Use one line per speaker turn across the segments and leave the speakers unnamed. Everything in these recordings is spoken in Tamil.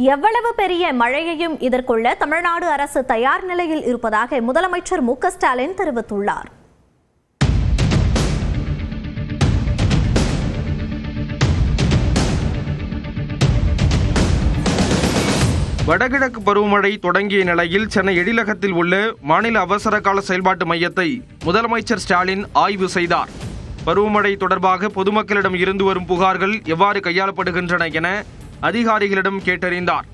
எவ்வளவு பெரிய மழையையும் எதிர்கொள்ள தமிழ்நாடு அரசு தயார் நிலையில் இருப்பதாக முதலமைச்சர் மு.க. ஸ்டாலின் தெரிவித்துள்ளார்.
வடகிழக்கு பருவமழை தொடங்கிய நிலையில் சென்னை எழிலகத்தில் உள்ள மாநில அவசர கால செயல்பாட்டு மையத்தை முதலமைச்சர் ஸ்டாலின் ஆய்வு செய்தார். பருவமழை தொடர்பாக பொதுமக்களிடம் இருந்து வரும் புகார்கள் எவ்வாறு கையாளப்படுகின்றன என அதிகாரிகளிடம் கேட்டறிந்தார்.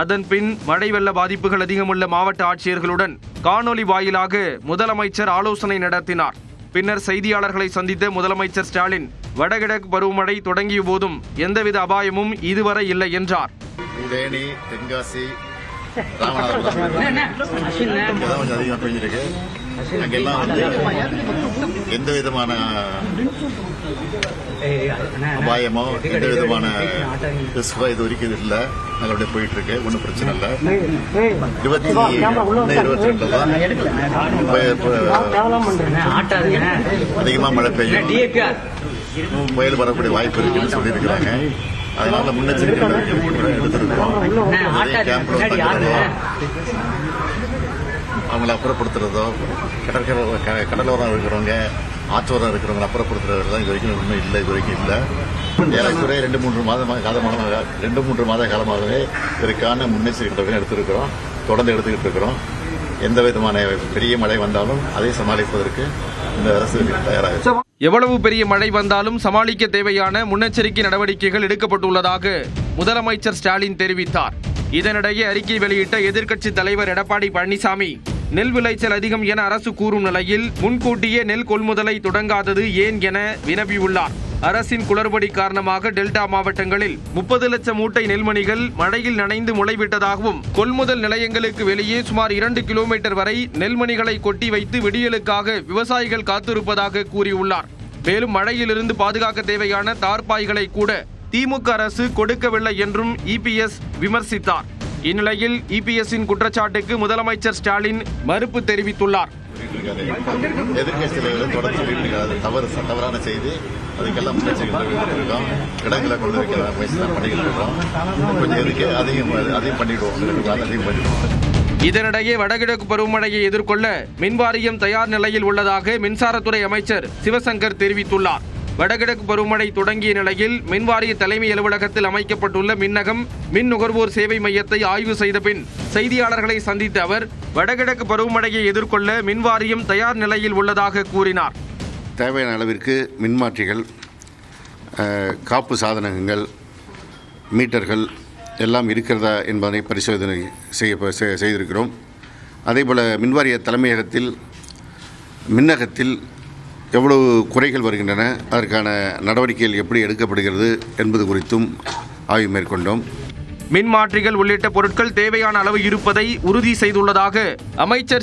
அதன் பின் மழை வெள்ள பாதிப்புகள் அதிகமுள்ள மாவட்ட ஆட்சியர்களுடன் காணொலி வாயிலாக முதலமைச்சர் ஆலோசனை நடத்தினார். பின்னர் செய்தியாளர்களை சந்தித்த முதலமைச்சர் ஸ்டாலின் வடகிழக்கு பருவமழை தொடங்கிய போதும் எந்தவித அபாயமும் இதுவரை இல்லை என்றார்.
தேனி, தென்காசி, ராமநாதபுரம் கொஞ்சம் அதிகமாக பெஞ்சிருக்கு. அங்கெல்லாம் எந்த விதமான அபாயமோ எந்த விதமான ரிஸ்கோ இது வரைக்கும் இல்லை. நல்லபடியாக போயிட்டு இருக்கு. ஒன்றும் பிரச்சனை இல்லை. 22 தான் அதிகமாக மழை பெய்யும், புயல் வரக்கூடிய வாய்ப்பு இருக்குன்னு சொல்லியிருக்கிறாங்க. அதனால முன்னெச்சரிக்கை எடுத்திருக்கிறோம். அவங்களை அப்புறப்படுத்துறதோ, கடலோரம் இருக்கிறவங்க, ஆற்றோரம் இருக்கிறவங்க அப்புறப்படுத்துறது தான் இது வரைக்கும் ஒன்றும் இல்லை. இது வரைக்கும் இல்லை. ஏறக்குறைய 2-3 மாத காலமாகவே இதற்கான முன்னெச்சரிக்கை எடுத்திருக்கிறோம். தொடர்ந்து எடுத்துக்கிட்டு இருக்கிறோம். எந்த விதமான பெரிய மழை வந்தாலும் அதை சமாளிப்பதற்கு இந்த அரசு தயாராக.
எவ்வளவு பெரிய மழை வந்தாலும் சமாளிக்க தேவையான முன்னெச்சரிக்கை நடவடிக்கைகள் எடுக்கப்பட்டுள்ளதாக முதலமைச்சர் ஸ்டாலின் தெரிவித்தார். இதனிடையே அறிக்கை வெளியிட்ட எதிர்க்கட்சித் தலைவர் எடப்பாடி பழனிசாமி நெல் விளைச்சல் அதிகம் என அரசு கூறும் நிலையில் முன்கூட்டியே நெல் கொள்முதலை தொடங்காதது ஏன் என வினவியுள்ளார். அரசின் குளறுபடி காரணமாக டெல்டா மாவட்டங்களில் 30 லட்சம் மூட்டை நெல்மணிகள் மழையில் நனைந்து முளைவிட்டதாகவும், கொள்முதல் நிலையங்களுக்கு வெளியே சுமார் 2 கிலோமீட்டர் வரை நெல்மணிகளை கொட்டி வைத்து விடியலுக்காக விவசாயிகள் காத்திருப்பதாக கூறியுள்ளார். மேலும் மழையிலிருந்து பாதுகாக்க தேவையான தார்பாய்களை கூட திமுக அரசு கொடுக்கவில்லை என்றும் இபிஎஸ் விமர்சித்தார். இந்நிலையில் இபிஎஸ்ஸின் குற்றச்சாட்டுக்கு முதலமைச்சர் ஸ்டாலின் மறுப்பு தெரிவித்துள்ளார்.
எதிர்க்கட்சி தலைவர்கள் தொடர்ந்து சொல்லிட்டு இருக்காது. தவறான செய்தி. அதுக்கெல்லாம் முன்னெச்சரிக்கை இடங்களை கொண்டு வைக்கிற முயற்சி தான் பண்ணிக்கிட்டு இருக்கோம். கொஞ்சம் எதுக்கு அதையும் பண்ணிடுவோம்.
இதனிடையே வடகிழக்கு பருவமழையை எதிர்கொள்ள மின்வாரியம் தயார் நிலையில் உள்ளதாக மின்சாரத்துறை அமைச்சர் சிவசங்கர் தெரிவித்துள்ளார். வடகிழக்கு பருவமழை தொடங்கிய நிலையில் மின்வாரிய தலைமை அலுவலகத்தில் அமைக்கப்பட்டுள்ள மின்னகம் மின் நுகர்வோர் சேவை மையத்தை ஆய்வு செய்த பின் செய்தியாளர்களை சந்தித்த அவர் வடகிழக்கு பருவமழையை எதிர்கொள்ள மின்வாரியம் தயார் நிலையில் உள்ளதாக கூறினார்.
தேவையான அளவிற்கு மின்மாற்றிகள், காப்பு சாதனங்கள், மீட்டர்கள் எல்லாம் இருக்கிறதா என்பதை பரிசோதனை செய்திருக்கிறோம். அதேபோல் மின்வாரிய தலைமையகத்தில் மின்னகத்தில் எவ்வளவு குறைகள் வருகின்றன, அதற்கான நடவடிக்கைகள் எப்படி எடுக்கப்படுகிறது என்பது குறித்தும் ஆய்வு மேற்கொண்டோம்.
மின்மாற்றிகள் உள்ளிட்ட பொருட்கள் தேவையான அளவு இருப்பதை உறுதி செய்துள்ளதாக அமைச்சர்